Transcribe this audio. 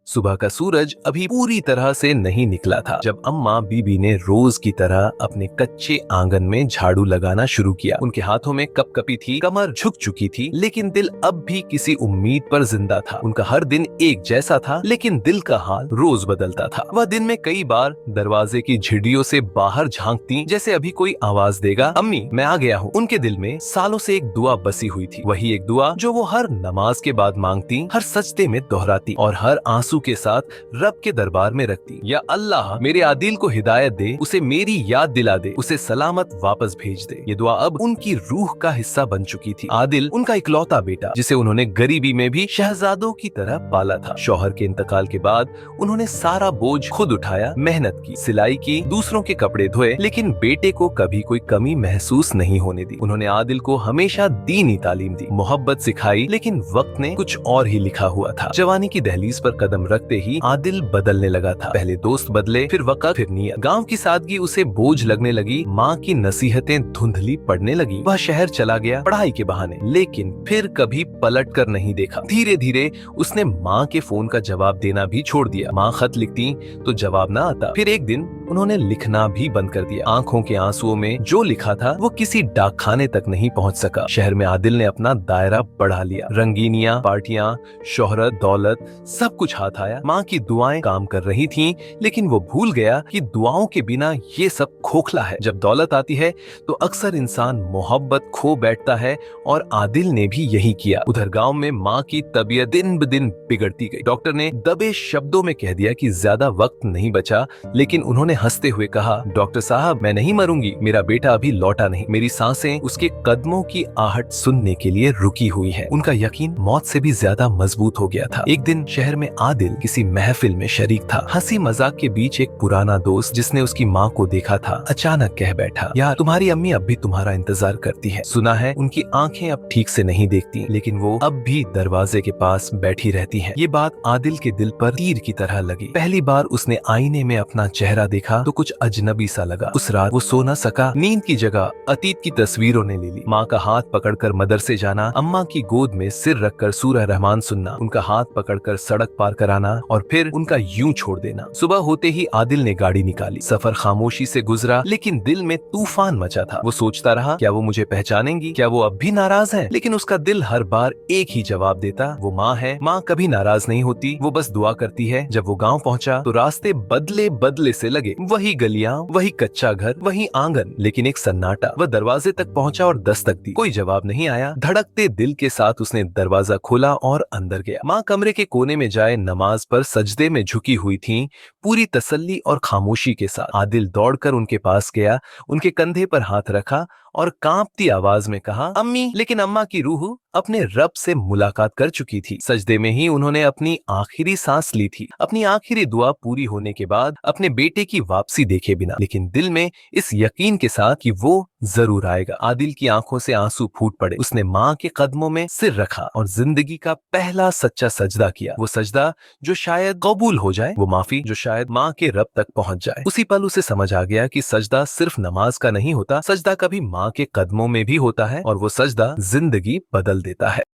सुबह का सूरज अभी पूरी तरह से नहीं निकला था जब अम्मा बीबी ने रोज की तरह अपने कच्चे आंगन में झाड़ू लगाना शुरू किया। उनके हाथों में कपकपी थी, कमर झुक चुकी थी, लेकिन दिल अब भी किसी उम्मीद पर जिंदा था। उनका हर दिन एक जैसा था, लेकिन दिल का हाल रोज बदलता था। वह दिन में कई बार दरवाजे की झिड़ियों से बाहर झांकती, जैसे अभी कोई आवाज देगा, अम्मी मैं आ गया हूँ। उनके दिल में सालों से एक दुआ बसी हुई थी, वही एक दुआ जो वो हर नमाज के बाद मांगती, हर सजदे में दोहराती और हर आंसू के साथ रब के दरबार में रखती। या अल्लाह मेरे आदिल को हिदायत दे, उसे मेरी याद दिला दे, उसे सलामत वापस भेज दे। ये दुआ अब उनकी रूह का हिस्सा बन चुकी थी। आदिल उनका इकलौता बेटा, जिसे उन्होंने गरीबी में भी शहजादों की तरह पाला था। शौहर के इंतकाल के बाद उन्होंने सारा बोझ खुद उठाया, मेहनत की, सिलाई की, दूसरों के कपड़े धोए, लेकिन बेटे को कभी कोई कमी महसूस नहीं होने दी। उन्होंने आदिल को हमेशा दीनी तालीम दी, मोहब्बत सिखाई, लेकिन वक्त ने कुछ और ही लिखा हुआ था। जवानी की दहलीज पर कदम रखते ही आदिल बदलने लगा था। पहले दोस्त बदले, फिर वक्त, फिर नियत। गांव की सादगी उसे बोझ लगने लगी, माँ की नसीहतें धुंधली पड़ने लगी। वह शहर चला गया पढ़ाई के बहाने, लेकिन फिर कभी पलट कर नहीं देखा। धीरे धीरे उसने माँ के फोन का जवाब देना भी छोड़ दिया। माँ खत लिखती तो जवाब ना आता। फिर एक दिन उन्होंने लिखना भी बंद कर दिया। आंखों के आंसुओं में जो लिखा था वो किसी डाकखाने तक नहीं पहुंच सका। शहर में आदिल ने अपना दायरा बढ़ा लिया। रंगीनियां, पार्टियां, शोहरत, दौलत, सब कुछ हाथ आया। माँ की दुआएं काम कर रही थीं, लेकिन वो भूल गया कि दुआओं के बिना ये सब खोखला है। जब दौलत आती है तो अक्सर इंसान मोहब्बत खो बैठता है, और आदिल ने भी यही किया। उधर गांव में माँ की तबीयत दिन ब दिन बिगड़ती गई। डॉक्टर ने दबे शब्दों में कह दिया कि ज्यादा वक्त नहीं बचा, लेकिन उन्होंने हंसते हुए कहा, डॉक्टर साहब मैं नहीं मरूंगी, मेरा बेटा अभी लौटा नहीं, मेरी सांसें उसके कदमों की आहट सुनने के लिए रुकी हुई है। उनका यकीन मौत से भी ज्यादा मजबूत हो गया था। एक दिन शहर में आदिल किसी महफिल में शरीक था। हंसी मजाक के बीच एक पुराना दोस्त जिसने उसकी माँ को देखा था, अचानक कह बैठा, यार तुम्हारी अम्मी अब भी तुम्हारा इंतजार करती है। सुना है उनकी आंखें अब ठीक से नहीं देखती, लेकिन वो अब भी दरवाजे के पास बैठी रहती हैं। ये बात आदिल के दिल पर तीर की तरह लगी। पहली बार उसने आईने में अपना चेहरा देखा तो कुछ अजनबी सा लगा। उस रात वो सो न सका। नींद की जगह अतीत की तस्वीरों ने ले ली। माँ का हाथ पकड़कर मदरसे जाना, अम्मा की गोद में सिर रखकर सूरह रहमान सुनना, उनका हाथ पकड़कर सड़क पार कराना और फिर उनका यूं छोड़ देना। सुबह होते ही आदिल ने गाड़ी निकाली। सफर खामोशी से गुजरा, लेकिन दिल में तूफान मचा था। वो सोचता रहा, क्या वो मुझे पहचानेंगी, क्या वो अब भी नाराज है? लेकिन उसका दिल हर बार एक ही जवाब देता, वो माँ है, माँ कभी नाराज नहीं होती, वो बस दुआ करती है। जब वो गाँव पहुँचा तो रास्ते बदले बदले से लगे। वही गलियां, वही कच्चा घर, वही आंगन, लेकिन एक सन्नाटा। वह दरवाजे तक पहुंचा और दस्तक दी। कोई जवाब नहीं आया। धड़कते दिल के साथ उसने दरवाजा खोला और अंदर गया। माँ कमरे के कोने में जाए नमाज पर सजदे में झुकी हुई थीं, पूरी तसल्ली और खामोशी के साथ। आदिल दौड़कर उनके पास गया, उनके कंधे पर हाथ रखा और कांपती आवाज में कहा, अम्मी। लेकिन अम्मा की रूह अपने रब से मुलाकात कर चुकी थी। सजदे में ही उन्होंने अपनी आखिरी सांस ली थी, अपनी आखिरी दुआ पूरी होने के बाद, अपने बेटे की वापसी देखे बिना, लेकिन दिल में इस यकीन के साथ कि वो जरूर आएगा। आदिल की आंखों से आंसू फूट पड़े। उसने माँ के कदमों में सिर रखा और जिंदगी का पहला सच्चा सजदा किया। वो सजदा जो शायद कबूल हो जाए, वो माफी जो शायद माँ के रब तक पहुंच जाए। उसी पल उसे समझ आ गया कि सजदा सिर्फ नमाज का नहीं होता, सजदा कभी माँ के कदमों में भी होता है, और वो सजदा जिंदगी बदल देता है।